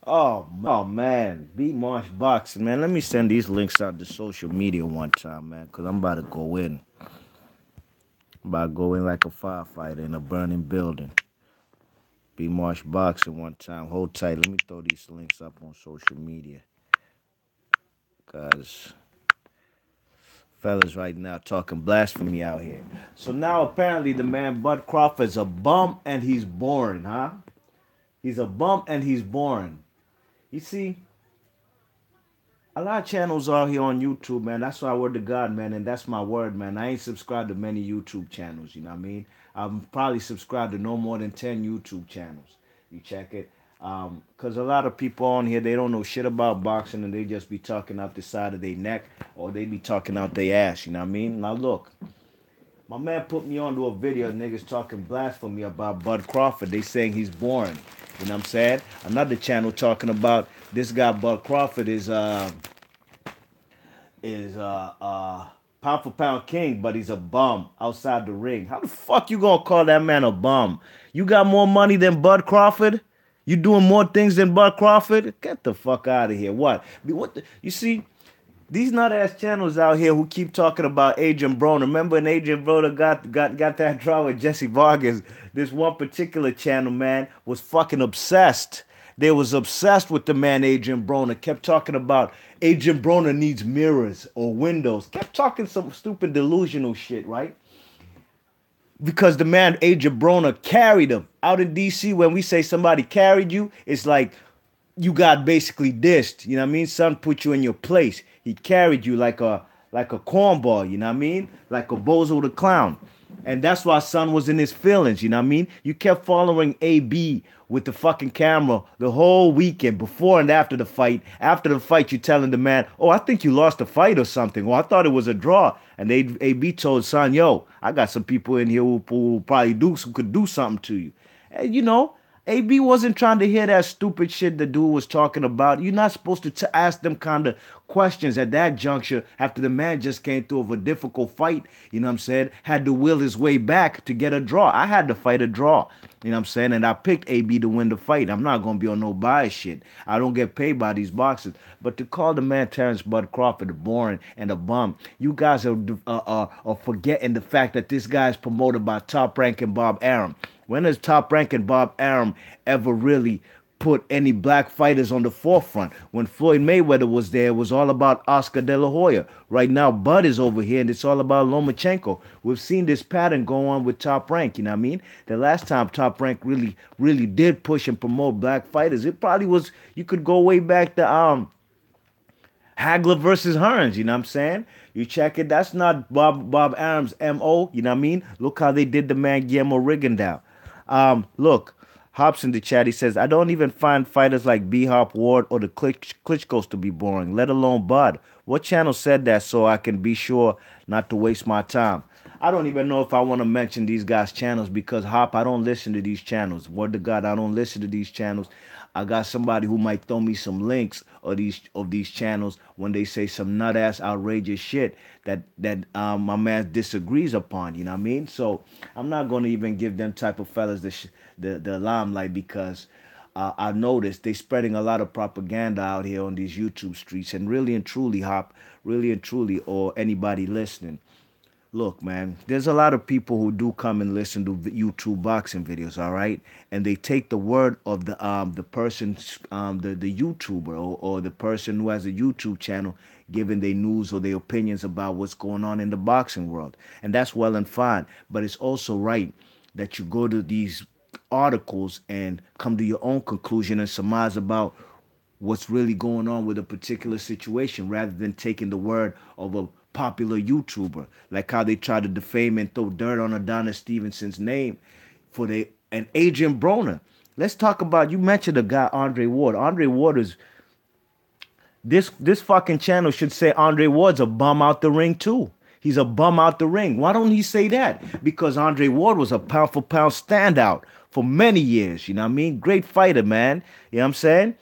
Oh man, Beat Marsh Boxing, man. Let me send these links out to social media one time, man, because I'm about to go in. I'm about to go in like a firefighter in a burning building. Beat Marsh Boxing one time. Hold tight. Let me throw these links up on social media. Because fellas right now talking blasphemy out here. So now apparently the man Bud Crawford's a bum and he's boring, huh? He's a bum and he's boring. You see, a lot of channels out here on YouTube, man. That's why I word to God, man, and that's my word, man. I ain't subscribed to many YouTube channels, you know what I mean? I'm probably subscribed to no more than 10 YouTube channels. You check it. Cause a lot of people on here, they don't know shit about boxing and they just be talking out the side of their neck or they be talking out their ass, you know what I mean? Now look, my man put me onto a video of niggas talking blasphemy about Bud Crawford. They saying he's boring. You know what I'm saying? Another channel talking about this guy Bud Crawford is pound for pound king, but he's a bum outside the ring. How the fuck you gonna call that man a bum? You got more money than Bud Crawford? You doing more things than Bud Crawford? Get the fuck out of here. You see, these nut ass channels out here who keep talking about Adrian Broner. Remember when Adrian Broner got that draw with Jesse Vargas? This one particular channel, man, was fucking obsessed. They was obsessed with the man Adrian Broner. Kept talking about Adrian Broner needs mirrors or windows. Kept talking some stupid delusional shit, right? Because the man Adrian Broner carried him out in DC. When we say somebody carried you, it's like you got basically dissed. You know what I mean? Son put you in your place. He carried you like a cornball. You know what I mean? Like a bozo the clown. And that's why son was in his feelings. You know what I mean? You kept following AB with the fucking camera the whole weekend, before and after the fight. After the fight, you telling the man, "Oh, I think you lost the fight or something. Or I thought it was a draw." And AB told son, "Yo, I got some people in here who probably who could do something to you." And you know, AB wasn't trying to hear that stupid shit the dude was talking about. You're not supposed to ask them kind of questions at that juncture after the man just came through of a difficult fight. You know what I'm saying? Had to will his way back to get a draw. I had to fight a draw. You know what I'm saying? And I picked AB to win the fight. I'm not going to be on no bias shit. I don't get paid by these boxers. But to call the man Terrance Bud Crawford boring and a bum, you guys are forgetting the fact that this guy is promoted by Top Rank and Bob Arum. When has Top Rank and Bob Arum ever really put any black fighters on the forefront? When Floyd Mayweather was there, it was all about Oscar De La Hoya. Right now, Bud is over here, and it's all about Lomachenko. We've seen this pattern go on with Top Rank, you know what I mean? The last time Top Rank really did push and promote black fighters, it probably was, you could go way back to Hagler versus Hearns, you know what I'm saying? You check it, that's not Bob Arum's MO, you know what I mean? Look how they did the man Guillermo Rigondeaux. Look, Hops in the chat, he says, I don't even find fighters like B-Hop Ward or the Klitschko's to be boring, let alone Bud. What channel said that so I can be sure not to waste my time? I don't even know if I want to mention these guys' channels because Hop, I don't listen to these channels. Word to God, I don't listen to these channels. I got somebody who might throw me some links of these channels when they say some nut ass outrageous shit that my man disagrees upon. You know what I mean? So I'm not gonna even give them type of fellas the limelight because I noticed they spreading a lot of propaganda out here on these YouTube streets. And really and truly, Hop, really and truly, or anybody listening. Look, man, there's a lot of people who do come and listen to YouTube boxing videos, all right? And they take the word of the person, the YouTuber or the person who has a YouTube channel giving their news or their opinions about what's going on in the boxing world. And that's well and fine. But it's also right that you go to these articles and come to your own conclusion and surmise about what's really going on with a particular situation rather than taking the word of a popular YouTuber, like how they try to defame and throw dirt on Adonis Stevenson's name for the and Adrian Broner. Let's talk about, you mentioned the guy Andre Ward. Andre Ward is this fucking channel should say Andre Ward's a bum out the ring too. He's a bum out the ring. Why don't he say that? Because Andre Ward was a pound for pound standout for many years. You know what I mean? Great fighter, man. You know what I'm saying?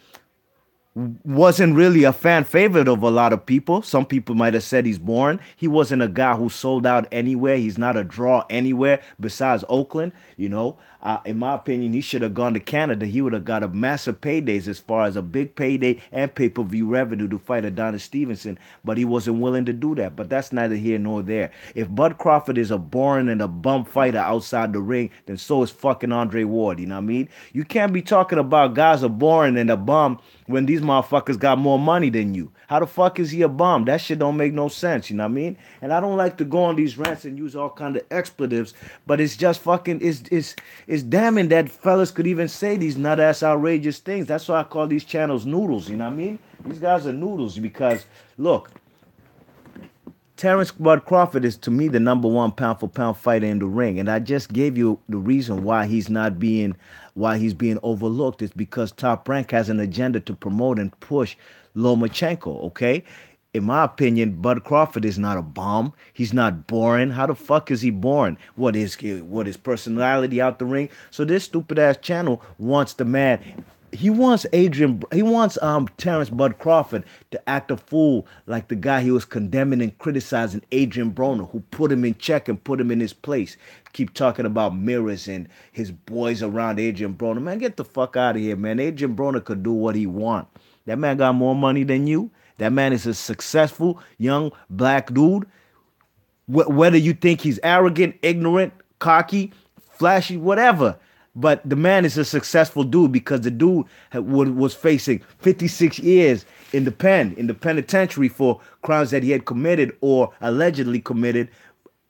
Wasn't really a fan favorite of a lot of people. Some people might have said he's boring. He wasn't a guy who sold out anywhere. He's not a draw anywhere besides Oakland, you know. In my opinion, he should have gone to Canada. He would have got a massive paydays as far as a big payday and pay-per-view revenue to fight Adonis Stevenson, but he wasn't willing to do that. But that's neither here nor there. If Bud Crawford is a boring and a bum fighter outside the ring, then so is fucking Andre Ward. You know what I mean? You can't be talking about guys are boring and a bum when these motherfuckers got more money than you. How the fuck is he a bum? That shit don't make no sense, you know what I mean? And I don't like to go on these rants and use all kind of expletives, but it's just fucking it's damning that fellas could even say these nut ass outrageous things. That's why I call these channels noodles, you know what I mean? These guys are noodles because look, Terrance Bud Crawford is to me the number one pound for pound fighter in the ring, and I just gave you the reason why he's being overlooked. It's because Top Rank has an agenda to promote and push Lomachenko. Okay, in my opinion, Bud Crawford is not a bum. He's not boring. How the fuck is he boring? What is his personality out the ring? So this stupid ass channel wants the man. He wants Terrance Bud Crawford to act a fool like the guy he was condemning and criticizing, Adrian Broner, who put him in check and put him in his place. Keep talking about mirrors and his boys around Adrian Broner. Man, get the fuck out of here, man. Adrian Broner could do what he want. That man got more money than you. That man is a successful young black dude. Whether you think he's arrogant, ignorant, cocky, flashy, whatever. But the man is a successful dude because the dude was facing 56 years in the penitentiary for crimes that he had committed or allegedly committed.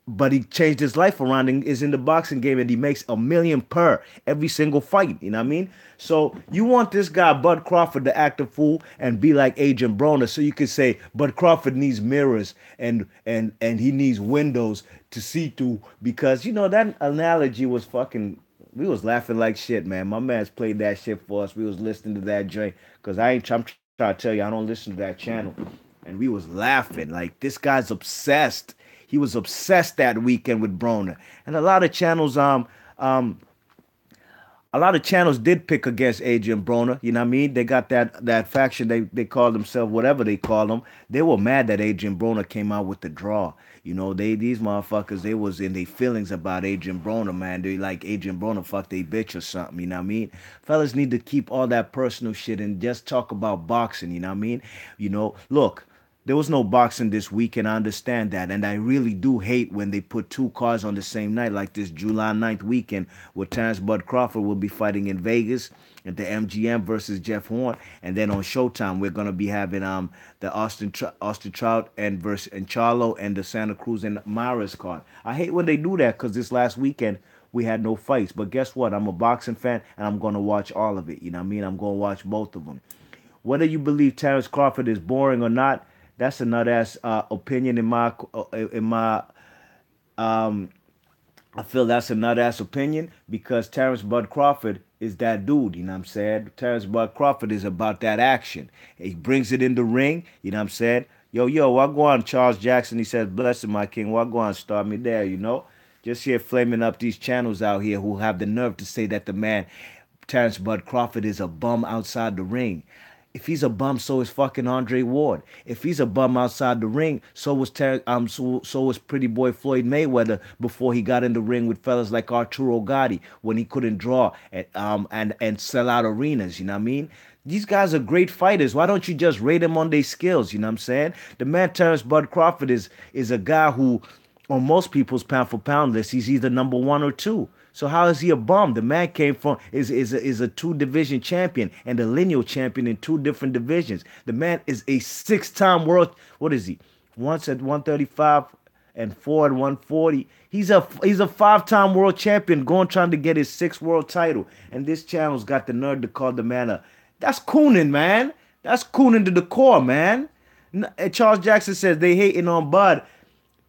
But he changed his life around and is in the boxing game, and he makes $1 million per every single fight. You know what I mean? So you want this guy, Bud Crawford, to act a fool and be like Adrian Broner, so you can say Bud Crawford needs mirrors and he needs windows to see through, because, you know, that analogy was fucking... We was laughing like shit, man. My man's played that shit for us. We was listening to that joint. Because I'm trying to tell you, I don't listen to that channel. And we was laughing. Like, this guy's obsessed. He was obsessed that weekend with Broner. And a lot of channels did pick against Adrian Broner. You know what I mean? They got that faction. They call themselves whatever they call them. They were mad that Adrian Broner came out with the draw. You know, these motherfuckers, they was in their feelings about Adrian Broner, man. They like Adrian Broner fuck they bitch or something, you know what I mean? Fellas need to keep all that personal shit and just talk about boxing, you know what I mean? You know, look, there was no boxing this week, and I understand that. And I really do hate when they put two cards on the same night, like this July 9th weekend, where Terrance Bud Crawford will be fighting in Vegas at the MGM versus Jeff Horn. And then on Showtime, we're going to be having the Austin Trout and Charlo and the Santa Cruz and Maris card. I hate when they do that because this last weekend, we had no fights. But guess what? I'm a boxing fan, and I'm going to watch all of it. You know what I mean? I'm going to watch both of them. Whether you believe Terrance Crawford is boring or not, that's a nut ass opinion I feel that's a nut ass opinion because Terrance Bud Crawford is that dude, you know what I'm saying? Terrance Bud Crawford is about that action. He brings it in the ring, you know what I'm saying? Yo, what go on, Charles Jackson? He says, bless him, my king. What go on, start me there, you know? Just here flaming up these channels out here who have the nerve to say that the man, Terrance Bud Crawford, is a bum outside the ring. If he's a bum, so is fucking Andre Ward. If he's a bum outside the ring, so was pretty boy Floyd Mayweather before he got in the ring with fellas like Arturo Gatti when he couldn't draw and sell out arenas. You know what I mean? These guys are great fighters. Why don't you just rate them on their skills? You know what I'm saying? The man Terrance Bud Crawford is a guy who, on most people's pound for pound list, he's either number 1 or 2. So how is he a bum? The man came from is a 2-division champion and a lineal champion in 2 different divisions. The man is a 6-time world. What is he? Once at 135 and 4 at 140. He's a 5-time world champion trying to get his 6th world title. And this channel's got the nerve to call the man that's cooning, man. That's cooning to the core, man. Charles Jackson says they hating on Bud.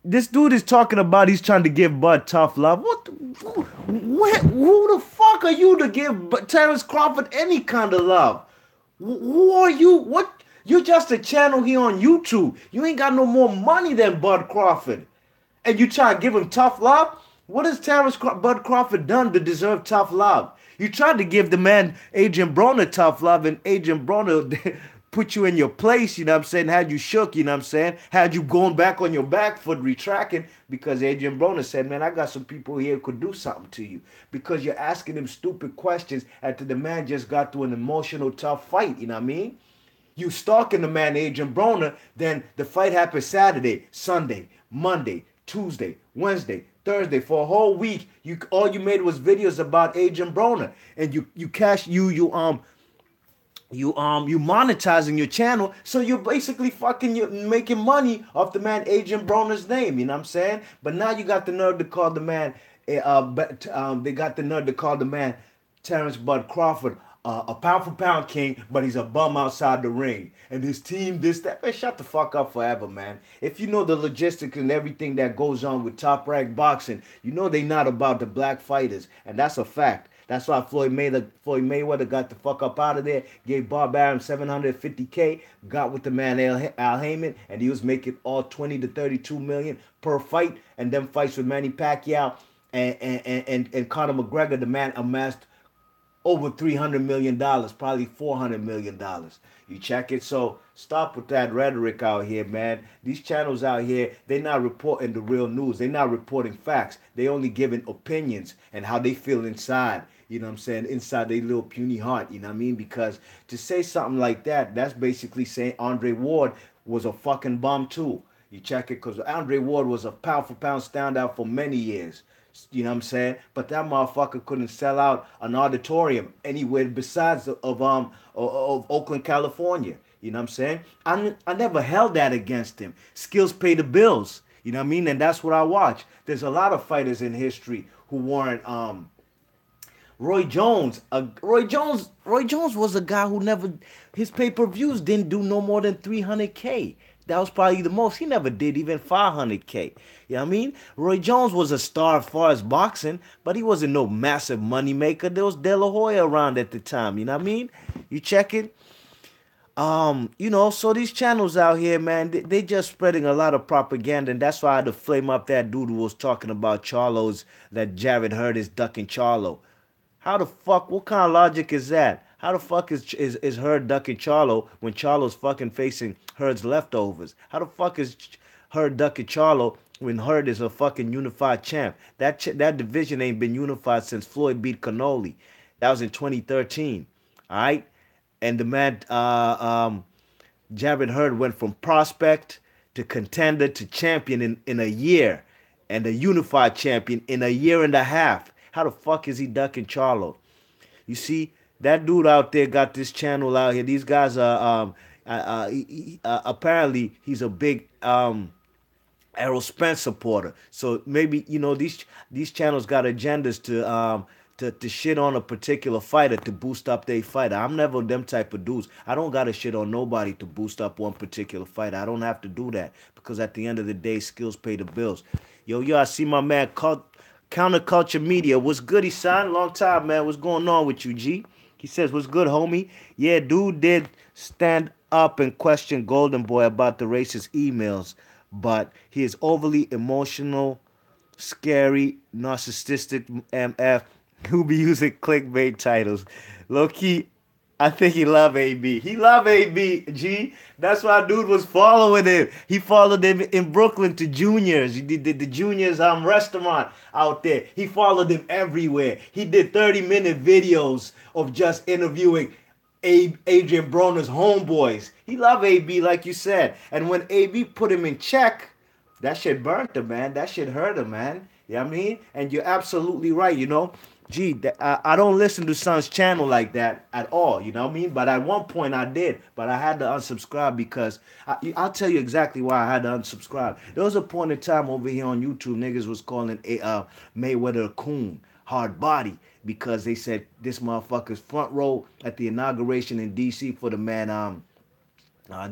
This dude is talking about he's trying to give Bud tough love. Who the fuck are you to give Terrance Crawford any kind of love? Who are you? What? You're just a channel here on YouTube. You ain't got no more money than Bud Crawford. And you try to give him tough love? What has Bud Crawford done to deserve tough love? You tried to give the man Adrian Broner tough love, and Adrian Broner put you in your place, you know what I'm saying, had you shook, you know what I'm saying, had you going back on your back foot, retracting, because Adrian Broner said, man, I got some people here who could do something to you, because you're asking them stupid questions after the man just got through an emotional, tough fight, you know what I mean? You stalking the man, Adrian Broner, then the fight happened Saturday, Sunday, Monday, Tuesday, Wednesday, Thursday. For a whole week, you all you made was videos about Adrian Broner, and you monetizing your channel, so you're basically you're making money off the man Adrian Broner's name. You know what I'm saying? But now you got the nerve to call the man. They got the nerve to call the man Terrance Bud Crawford a pound for pound king, but he's a bum outside the ring. And his team, this, that. Man, shut the fuck up forever, man. If you know the logistics and everything that goes on with top rank boxing, you know they not about the black fighters. And that's a fact. That's why Floyd Mayweather got the fuck up out of there, gave Bob Arum $750K, got with the man Al Heyman, and he was making all 20 to 32 million per fight. And them fights with Manny Pacquiao and Conor McGregor, the man amassed over $300 million, probably $400 million. You check it? So stop with that rhetoric out here, man. These channels out here, they're not reporting the real news. They're not reporting facts. They only giving opinions and how they feel inside. You know what I'm saying? Inside their little puny heart. You know what I mean? Because to say something like that, that's basically saying Andre Ward was a fucking bum too. You check it? Because Andre Ward was a pound for pound standout for many years. You know what I'm saying? But that motherfucker couldn't sell out an auditorium anywhere besides of Oakland, California. You know what I'm saying? I never held that against him. Skills pay the bills. You know what I mean? And that's what I watch. There's a lot of fighters in history who weren't Roy Jones. Roy Jones was a guy who never, his pay-per-views didn't do no more than 300K. That was probably the most. He never did even 500K. You know what I mean? Roy Jones was a star as far as boxing, but he wasn't no massive money maker. There was De La Hoya around at the time. You know what I mean? You check it. You know, so these channels out here, man, they just spreading a lot of propaganda, and that's why I had to flame up that dude who was talking about Charlo's, that Jared Hurd is ducking Charlo. How the fuck, what kind of logic is that? How the fuck is Hurd ducking Charlo when Charlo's fucking facing Hurd's leftovers? How the fuck is Hurd ducking Charlo when Hurd is a fucking unified champ? That division ain't been unified since Floyd beat Cannoli. That was in 2013. All right? And the man, Jared Hurd went from prospect to contender to champion in a year, and a unified champion in a year and a half. How the fuck is he ducking Charlo? You see, that dude out there got this channel out here. These guys are apparently he's a big Errol Spence supporter. So maybe, you know, these channels got agendas to shit on a particular fighter to boost up their fighter. I'm never them type of dudes. I don't gotta shit on nobody to boost up one particular fighter. I don't have to do that, because at the end of the day, skills pay the bills. Yo, I see my man Counterculture Media. What's good, Isan? Long time, man. What's going on with you, G? He says, what's good, homie? Yeah, dude did stand up and question Golden Boy about the racist emails, but he is overly emotional, scary, narcissistic MF who be using clickbait titles. Low key, I think he love AB. He love AB, G. That's why dude was following him. He followed him in Brooklyn to Juniors. He did the Juniors restaurant out there. He followed him everywhere. He did 30-minute videos of just interviewing Adrian Broner's homeboys. He love AB, like you said. And when AB put him in check, that shit burnt him, man. That shit hurt him, man. You know what I mean? And you're absolutely right, you know. Gee, I don't listen to Son's channel like that at all, you know what I mean? But at one point I did, but I had to unsubscribe because, I'll tell you exactly why I had to unsubscribe. There was a point in time over here on YouTube, niggas was calling Mayweather a coon, hard body, because they said this motherfucker's front row at the inauguration in D.C. for the man,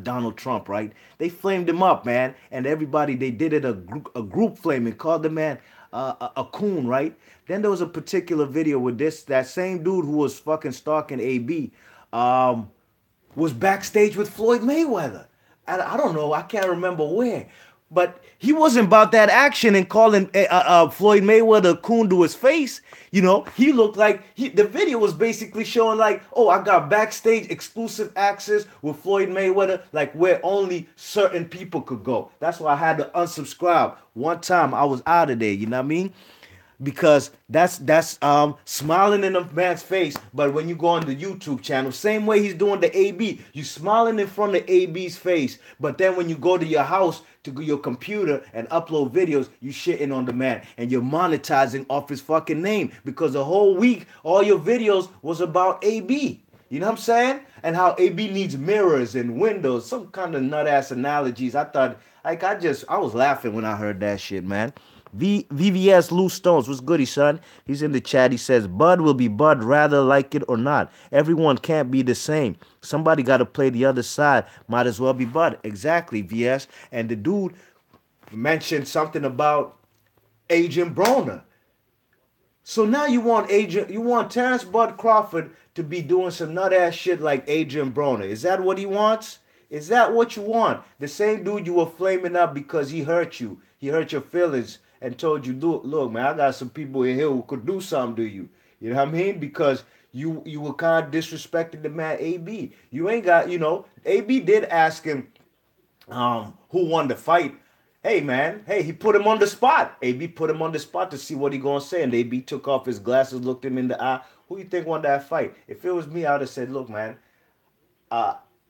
Donald Trump, right? They flamed him up, man, and everybody, they did it a group flaming, called the man a coon, right? Then there was a particular video with that same dude who was fucking stalking AB, was backstage with Floyd Mayweather. I don't know, I can't remember where, But he wasn't about that action and calling Floyd Mayweather a coon to his face. You know, he looked like the video was basically showing like, oh, I got backstage exclusive access with Floyd Mayweather, like where only certain people could go. That's why I had to unsubscribe. One time I was out of there, you know what I mean? Because that's smiling in a man's face. But when you go on the YouTube channel, same way he's doing the AB, you smiling in front of AB's face. But then when you go to your house to your computer and upload videos, you shitting on the man and you're monetizing off his fucking name because the whole week all your videos was about AB. You know what I'm saying? And how AB needs mirrors and windows, some kind of nut ass analogies. I thought, like, I was laughing when I heard that shit, man. VVS Loose Stones, what's goody, son? He's in the chat. He says, Bud will be Bud, rather like it or not. Everyone can't be the same. Somebody got to play the other side. Might as well be Bud. Exactly, VS. And the dude mentioned something about Agent Broner. So now you want Terrance Bud Crawford to be doing some nut ass shit like Adrian Broner. Is that what he wants? Is that what you want? The same dude you were flaming up because he hurt you. He hurt your feelings and told you, look, man, I got some people in here who could do something to you. You know what I mean? Because you were kind of disrespecting the man AB. You ain't got, AB did ask him who won the fight. Hey, man, he put him on the spot. AB put him on the spot to see what he gonna say. And AB took off his glasses, looked him in the eye. Who you think won that fight? If it was me, I would have said, look, man,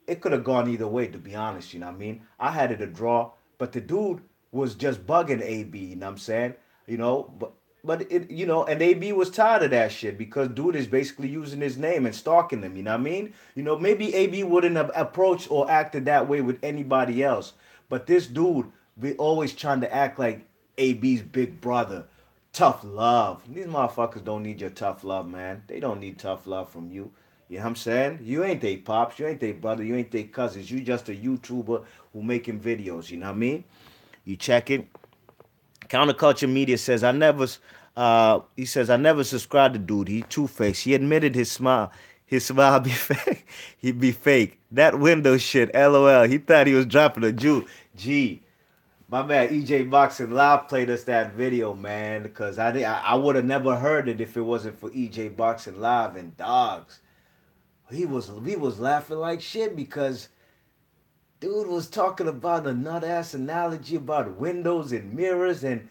it could have gone either way, to be honest, you know what I mean? I had it a draw, but the dude was just bugging AB, you know what I'm saying? But and AB was tired of that shit because dude is basically using his name and stalking them, you know what I mean? Maybe AB wouldn't have approached or acted that way with anybody else, but this dude be always trying to act like AB's big brother. Tough love. These motherfuckers don't need your tough love, man. They don't need tough love from you. You know what I'm saying? You ain't they pops, you ain't they brother, you ain't they cousins. You just a YouTuber who making videos, you know what I mean? You check it. Counterculture Media says, I never subscribed to dude. He two-faced. He admitted his smile be fake. He'd be fake. That window shit, LOL. He thought he was dropping a Jew. Gee, my man EJ Boxing Live played us that video, man, because I would have never heard it if it wasn't for EJ Boxing Live and dogs. We was laughing like shit because dude was talking about a nut ass analogy about windows and mirrors, and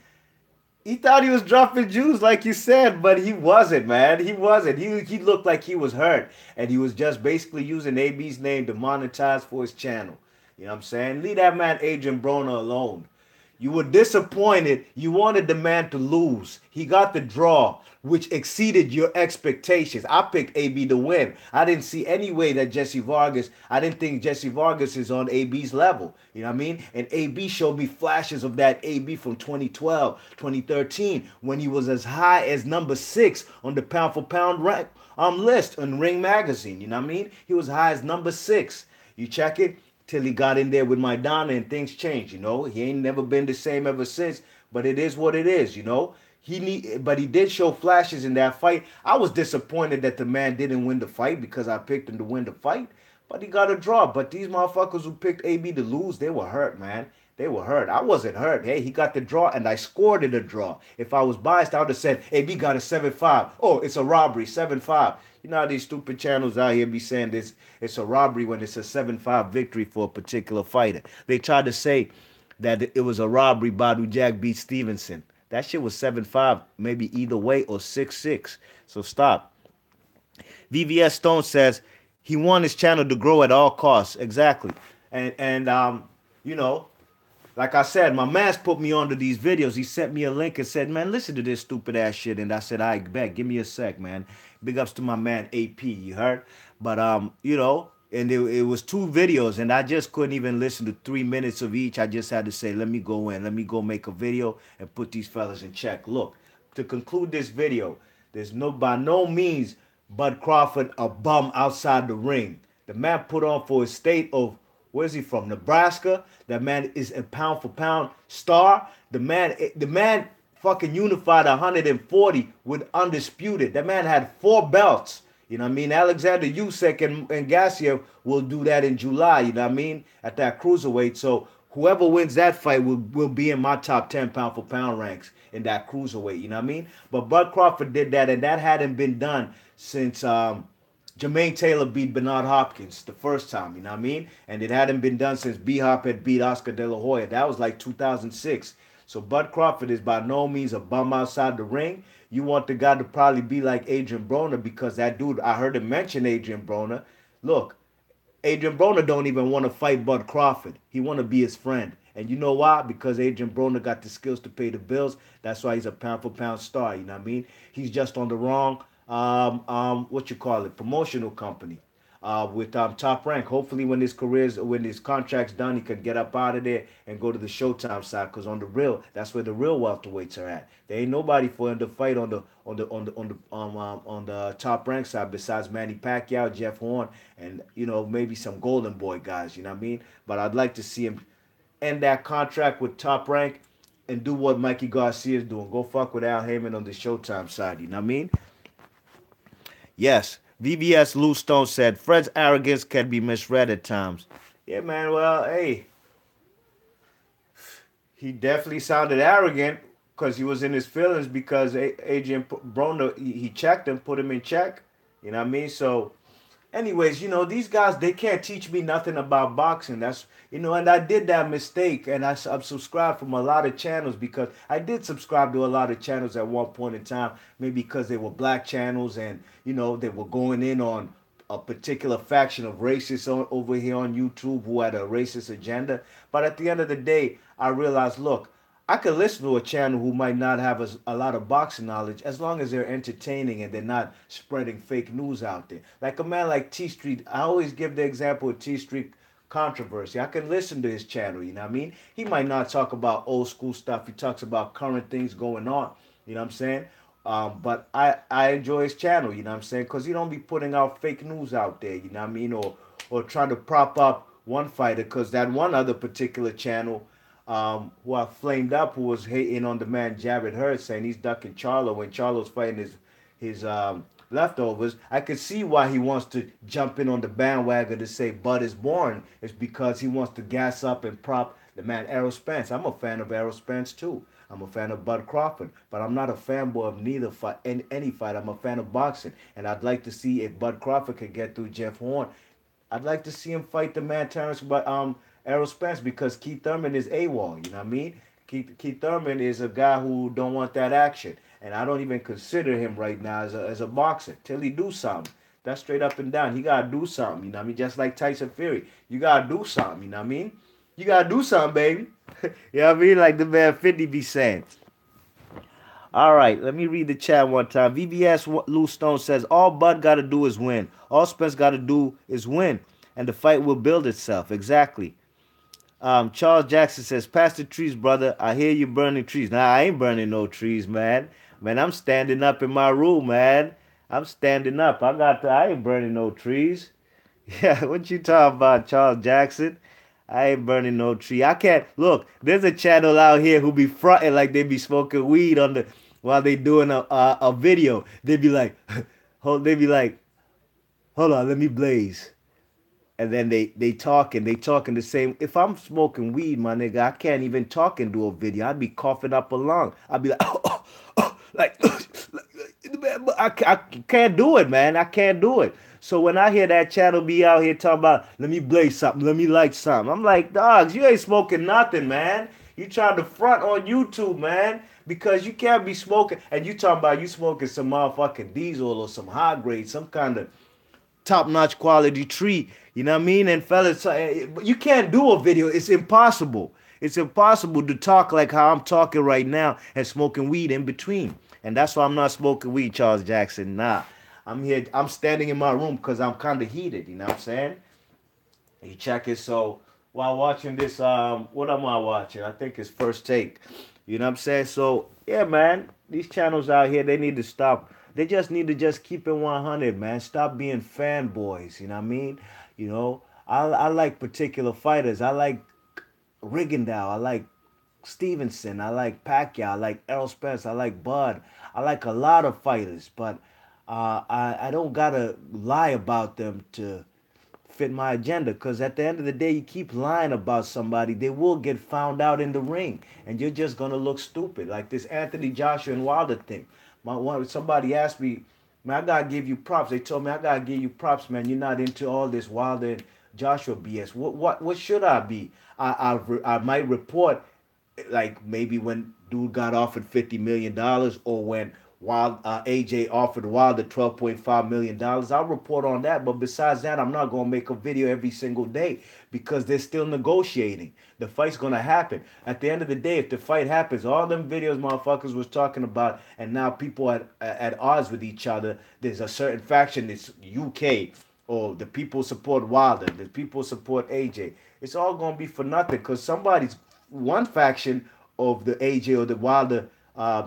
he thought he was dropping Jews like you said, but he wasn't, man. He wasn't. He looked like he was hurt, and he was just basically using AB's name to monetize for his channel. You know what I'm saying? Leave that man Adrian Broner alone. You were disappointed. You wanted the man to lose. He got the draw, which exceeded your expectations. I picked AB to win. I didn't see any way that I didn't think Jesse Vargas is on AB's level. You know what I mean? And AB showed me flashes of that AB from 2012, 2013, when he was as high as number 6 on the pound for pound list on Ring Magazine. You know what I mean? He was high as number 6. You check it? Till he got in there with Maidana and things changed, He ain't never been the same ever since, but it is what it is, But he did show flashes in that fight. I was disappointed that the man didn't win the fight because I picked him to win the fight, but he got a draw. But these motherfuckers who picked AB to lose, they were hurt, man. They were hurt. I wasn't hurt. Hey, he got the draw, and I scored it a draw. If I was biased, I would have said, AB got a 7-5. Oh, it's a robbery, 7-5. You know how these stupid channels out here be saying this, it's a robbery when it's a 7-5 victory for a particular fighter. They tried to say that it was a robbery, Badu Jack beat Stevenson. That shit was 7-5, maybe either way, or 6-6. So stop. VVS Stone says he want his channel to grow at all costs. Exactly. And like I said, my man's put me onto these videos. He sent me a link and said, man, listen to this stupid ass shit. And I said, I bet, give me a sec, man. Big ups to my man AP, you heard? But, and it was 2 videos, and I just couldn't even listen to 3 minutes of each. I just had to say, let me go make a video and put these fellas in check. Look, to conclude this video, there's by no means Bud Crawford a bum outside the ring. The man put on for his state of, where's he from? Nebraska. That man is a pound for pound star. The man fucking unified 140 with undisputed. That man had 4 belts. You know what I mean? Alexander Usyk and Gassiev will do that in July, you know what I mean? At that cruiserweight. So whoever wins that fight will be in my top 10 pound for pound ranks in that cruiserweight. You know what I mean? But Bud Crawford did that, and that hadn't been done since Jermaine Taylor beat Bernard Hopkins the first time. You know what I mean? And it hadn't been done since B Hop had beat Oscar De La Hoya. That was like 2006. So Bud Crawford is by no means a bum outside the ring. You want the guy to probably be like Adrian Broner, because that dude, I heard him mention Adrian Broner. Look, Adrian Broner don't even want to fight Bud Crawford. He want to be his friend. And you know why? Because Adrian Broner got the skills to pay the bills. That's why he's a pound for pound star. You know what I mean? He's just on the wrong, what you call it, promotional company. With Top Rank. Hopefully, when his contract's done, he can get up out of there and go to the Showtime side. Cause on the real, that's where the real welterweights are at. There ain't nobody for him to fight on the Top Rank side besides Manny Pacquiao, Jeff Horn, and maybe some Golden Boy guys. You know what I mean? But I'd like to see him end that contract with Top Rank and do what Mikey Garcia is doing. Go fuck with Al Heyman on the Showtime side. You know what I mean? Yes. VBS Lou Stone said, Fred's arrogance can be misread at times. Yeah, man. Well, hey, he definitely sounded arrogant because he was in his feelings because Adrian Broner, he checked him, put him in check. You know what I mean? So, anyways, these guys, they can't teach me nothing about boxing. And I did that mistake, and I subscribed from a lot of channels because I did subscribe to a lot of channels at one point in time, maybe because they were black channels and, they were going in on a particular faction of racists over here on YouTube who had a racist agenda. But at the end of the day, I realized, look, I could listen to a channel who might not have a lot of boxing knowledge as long as they're entertaining and they're not spreading fake news out there. Like a man like T Street, I always give the example of T Street controversy. I can listen to his channel, you know what I mean? He might not talk about old school stuff. He talks about current things going on, you know what I'm saying? But I enjoy his channel, you know what I'm saying? Because he don't be putting out fake news out there, you know what I mean? Or trying to prop up one fighter, because that one other particular channel who I flamed up, who was hating on the man Jared Hurd, saying he's ducking Charlo when Charlo's fighting his leftovers. I could see why he wants to jump in on the bandwagon to say Bud is born. It's because he wants to gas up and prop the man Errol Spence. I'm a fan of Errol Spence too. I'm a fan of Bud Crawford, but I'm not a fanboy of neither fight, any fight. I'm a fan of boxing, and I'd like to see if Bud Crawford can get through Jeff Horn. I'd like to see him fight the man Terrance, but Errol Spence, because Keith Thurman is AWOL. You know what I mean? Keith Thurman is a guy who don't want that action, and I don't even consider him right now as a boxer till he do something. That's straight up and down. He gotta do something. You know what I mean? Just like Tyson Fury, you gotta do something. You know what I mean? You gotta do something, baby. You know what I mean? Like the man 50 be saying. All right, let me read the chat one time. VVS Lou Stone says, all Bud got to do is win. All Spence got to do is win, and the fight will build itself. Exactly. Charles Jackson says, pass the trees, brother. I hear you burning trees. Nah, I ain't burning no trees, man. Man, I'm standing up in my room, man. I'm standing up. I ain't burning no trees. Yeah, what you talking about, Charles Jackson? I ain't burning no tree. I can't look. There's a channel out here who be fronting like they be smoking weed while they doing a video. They be like, they be like, hold on, let me blaze. And then they talking the same. If I'm smoking weed, my nigga, I can't even talk and do a video. I'd be coughing up a lung. I'd be like, like, I can't do it, man. I can't do it. So when I hear that channel be out here talking about, let me blaze something, let me light something, I'm like, dogs, you ain't smoking nothing, man. You trying to front on YouTube, man, because you can't be smoking. And you talking about you smoking some motherfucking diesel or some high grade, some kind of top-notch quality tree. You know what I mean? And fellas, you can't do a video. It's impossible. It's impossible to talk like how I'm talking right now and smoking weed in between. And that's why I'm not smoking weed, Charles Jackson. Nah. I'm here. I'm standing in my room because I'm kind of heated. You know what I'm saying? You check it. So while watching this, what am I watching? I think it's First Take. You know what I'm saying? So yeah, man, these channels out here, they need to stop. They just need to just keep it 100, man. Stop being fanboys. You know what I mean? I like particular fighters. I like Rigondeaux. I like Stevenson. I like Pacquiao. I like Errol Spence. I like Bud. I like a lot of fighters, but I don't gotta lie about them to fit my agenda. Because at the end of the day, you keep lying about somebody, they will get found out in the ring, and you're just gonna look stupid. Like this Anthony Joshua and Wilder thing. Somebody asked me, man, I gotta give you props. They told me I gotta give you props, man. You're not into all this Wilder and Joshua BS. What should I be? I might report like maybe when dude got offered $50 million, or when AJ offered Wilder $12.5 million. I'll report on that, but besides that, I'm not gonna make a video every single day because they're still negotiating. The fight's gonna happen. At the end of the day, if the fight happens, all them videos motherfuckers was talking about, and now people at odds with each other. There's a certain faction that's UK, or the people support Wilder, the people support AJ. It's all gonna be for nothing because somebody's one faction of the AJ or the Wilder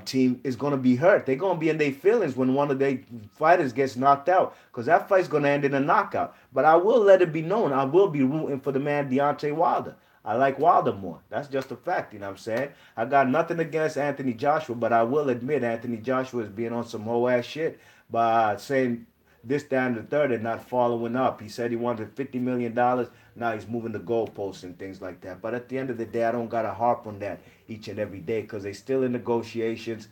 team is going to be hurt. They're going to be in their feelings when one of their fighters gets knocked out, because that fight's going to end in a knockout. But I will let it be known, I will be rooting for the man Deontay Wilder. I like Wilder more. That's just a fact, you know what I'm saying? I got nothing against Anthony Joshua, but I will admit Anthony Joshua is being on some whole ass shit by saying this, that, and the third and not following up. He said he wanted $50 million. Now he's moving the goalposts and things like that. But at the end of the day, I don't got to harp on that each and every day because they still in negotiations,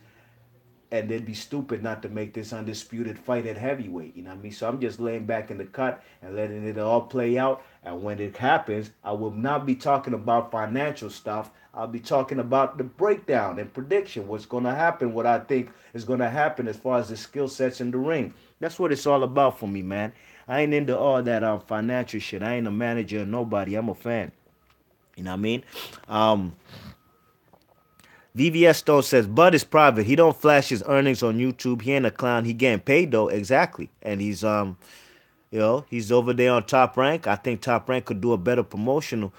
and they'd be stupid not to make this undisputed fight at heavyweight. You know what I mean? So I'm just laying back in the cut and letting it all play out. And when it happens, I will not be talking about financial stuff. I'll be talking about the breakdown and prediction, what's going to happen, what I think is going to happen as far as the skill sets in the ring. That's what it's all about for me, man. I ain't into all that financial shit. I ain't a manager of nobody. I'm a fan. You know what I mean? VVS Stone says, Bud is private. He don't flash his earnings on YouTube. He ain't a clown. He getting paid, though. Exactly. And he's, he's over there on Top Rank. I think Top Rank could do a better promotional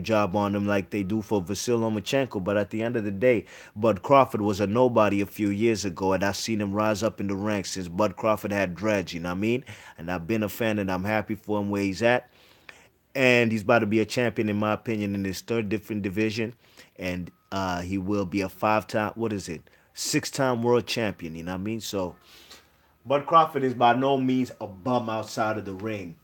job on him like they do for Vasyl Lomachenko. But at the end of the day, Bud Crawford was a nobody a few years ago, and I've seen him rise up in the ranks since Bud Crawford had dreads, you know what I mean? And I've been a fan, and I'm happy for him where he's at. And he's about to be a champion, in my opinion, in his third different division. And he will be a six-time world champion, you know what I mean? So Bud Crawford is by no means a bum outside of the ring.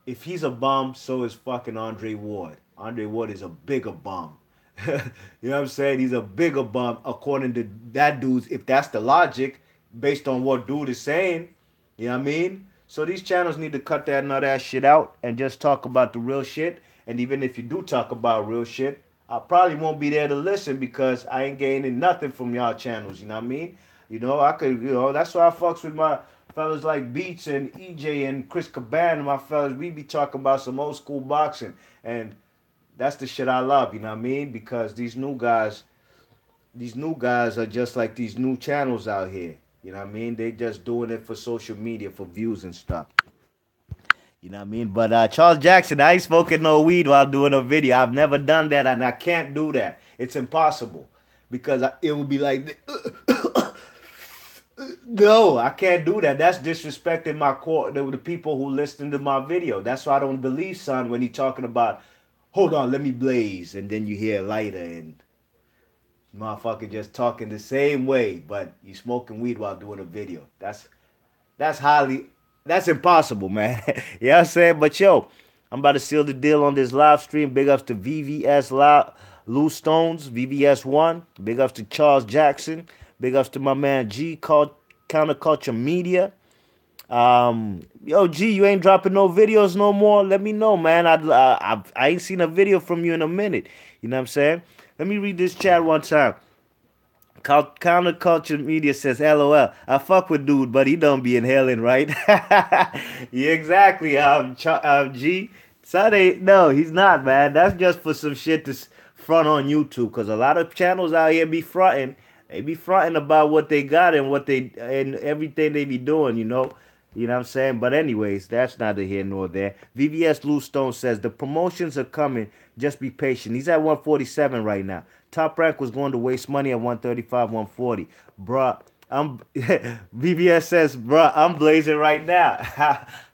If he's a bum, so is fucking Andre Ward. Andre Ward is a bigger bum. You know what I'm saying? He's a bigger bum according to that dude's, if that's the logic, based on what dude is saying. You know what I mean? So these channels need to cut that nut ass shit out and just talk about the real shit. And even if you do talk about real shit, I probably won't be there to listen because I ain't gaining nothing from y'all channels. You know what I mean? That's why I fucks with my fellas like Beats and EJ and Chris Caban and my fellas. We be talking about some old school boxing, and that's the shit I love. You know what I mean? Because these new guys are just like these new channels out here. You know what I mean? They just doing it for social media, for views and stuff. You know what I mean? But Charles Jackson, I ain't smoking no weed while doing a video. I've never done that, and I can't do that. It's impossible because it would be like, no, I can't do that. That's disrespecting my core, the people who listen to my video. That's why I don't believe son when he talking about, hold on, let me blaze, and then you hear lighter and motherfucker just talking the same way, but you smoking weed while doing a video. That's impossible, man. You know what I'm saying? But yo, I'm about to seal the deal on this live stream. Big ups to VVS Lou Stones, VVS1. Big ups to Charles Jackson. Big ups to my man G called Counterculture Media. Yo, G, you ain't dropping no videos no more. Let me know, man. I ain't seen a video from you in a minute. You know what I'm saying? Let me read this chat one time. Counterculture Media says, LOL, I fuck with dude, but he don't be inhaling, right? Yeah, exactly, G. Sunday, no, he's not, man. That's just for some shit to front on YouTube, because a lot of channels out here be fronting. They be fronting about what they got and and everything they be doing, you know. You know what I'm saying? But anyways, that's neither here nor there. VVS Lou Stone says, the promotions are coming. Just be patient. He's at 147 right now. Top Rank was going to waste money at 135, 140. Bruh, VVS says, bruh, I'm blazing right now.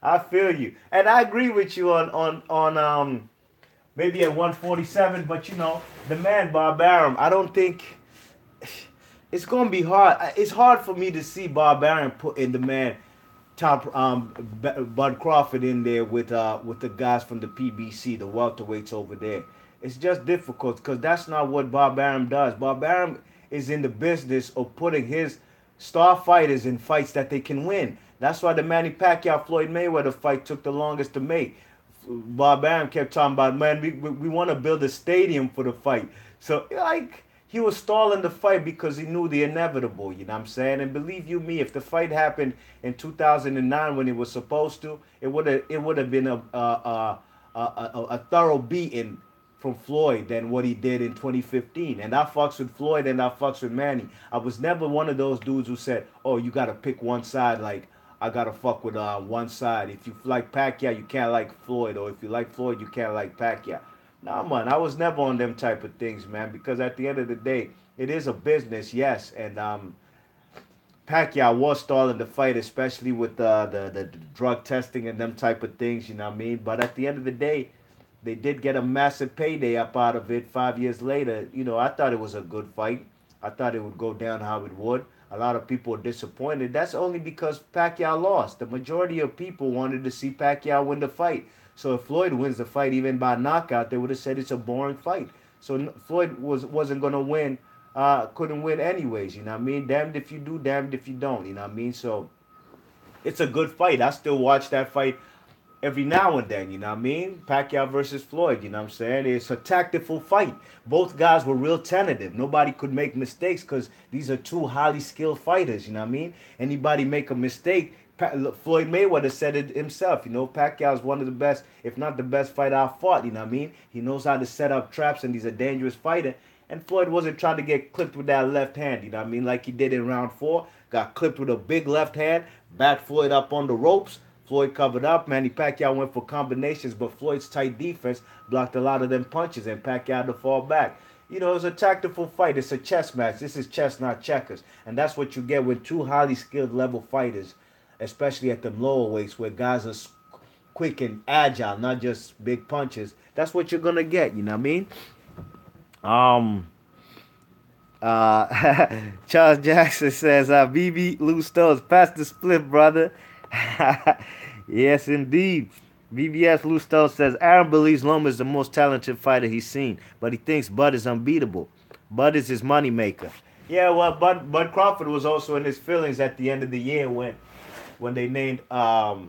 I feel you. And I agree with you on maybe at 147, but you know, the man Bob Arum, I don't think it's going to be hard. It's hard for me to see Bob Arum put in the man top Bud Crawford in there with the guys from the PBC, the welterweights over there. It's just difficult because that's not what Bob Arum does. Bob Arum is in the business of putting his star fighters in fights that they can win. That's why the Manny Pacquiao Floyd Mayweather fight took the longest to make. Bob Arum kept talking about, man, we want to build a stadium for the fight. So like he was stalling the fight because he knew the inevitable, you know what I'm saying? And believe you me, if the fight happened in 2009 when it was supposed to, it would have been a thorough beating from Floyd than what he did in 2015. And I fucks with Floyd and I fucks with Manny. I was never one of those dudes who said, oh, you got to pick one side, like I got to fuck with one side. If you like Pacquiao, you can't like Floyd. Or if you like Floyd, you can't like Pacquiao. Nah, man, I was never on them type of things, man, because at the end of the day, it is a business, yes. And Pacquiao was stalling the fight, especially with the drug testing and them type of things, you know what I mean? But at the end of the day, they did get a massive payday up out of it 5 years later. You know, I thought it was a good fight. I thought it would go down how it would. A lot of people are disappointed. That's only because Pacquiao lost. The majority of people wanted to see Pacquiao win the fight. So if Floyd wins the fight even by knockout, they would have said it's a boring fight. So Floyd wasn't going to win, couldn't win anyways, you know what I mean? Damned if you do, damned if you don't, you know what I mean? So it's a good fight. I still watch that fight every now and then, you know what I mean? Pacquiao versus Floyd, you know what I'm saying? It's a tactical fight. Both guys were real tentative. Nobody could make mistakes because these are two highly skilled fighters, you know what I mean? Anybody make a mistake, Floyd Mayweather said it himself, you know, Pacquiao is one of the best, if not the best fighter I've fought, you know what I mean? He knows how to set up traps and he's a dangerous fighter. And Floyd wasn't trying to get clipped with that left hand, you know what I mean? Like he did in round 4, got clipped with a big left hand, backed Floyd up on the ropes. Floyd covered up. Manny Pacquiao went for combinations, but Floyd's tight defense blocked a lot of them punches, and Pacquiao had to fall back. You know, it's a tactical fight. It's a chess match. This is chess, not checkers. And that's what you get with two highly skilled level fighters, especially at the lower weights where guys are quick and agile, not just big punches. That's what you're going to get, you know what I mean? Charles Jackson says, BB Lou Stones, pass the split, brother. Yes, indeed. VBS Lou Stones says, Aaron believes Loma is the most talented fighter he's seen, but he thinks Bud is unbeatable. Bud is his moneymaker. Yeah, well, Bud Crawford was also in his feelings at the end of the year when they named the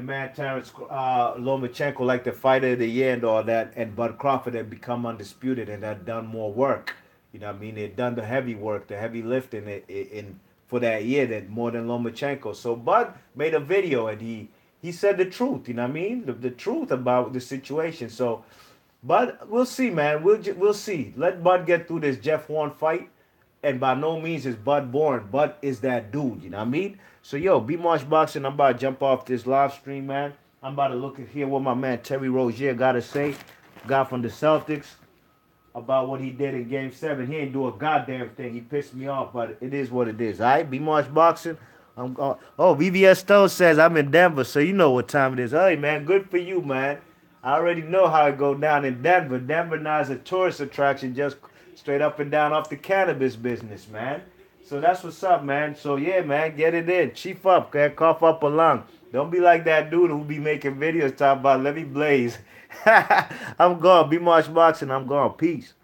man Terrance Lomachenko like the fighter of the year and all that, and Bud Crawford had become undisputed and had done more work. You know what I mean? They'd done the heavy work, the heavy lifting in for that year, that more than Lomachenko. So Bud made a video and he said the truth. You know what I mean? The truth about the situation. So, but we'll see, man. We'll see. Let Bud get through this Jeff Horn fight. And by no means is Bud born. Bud is that dude. You know what I mean? So, yo, B-March Boxing, I'm about to jump off this live stream, man. I'm about to look at here what my man Terry Rozier got to say. Guy from the Celtics, about what he did in Game 7. He ain't do a goddamn thing. He pissed me off, but it is what it is. All right? B-March Boxing. VVS Stone says, I'm in Denver, so you know what time it is. Hey, man, good for you, man. I already know how it go down in Denver. Denver now is a tourist attraction just straight up and down off the cannabis business, man. So that's what's up, man. So, yeah, man, get it in. Chief up, okay? Cough up a lung. Don't be like that dude who be making videos talking about let me blaze. I'm gone. B-March Boxing, I'm gone. Peace.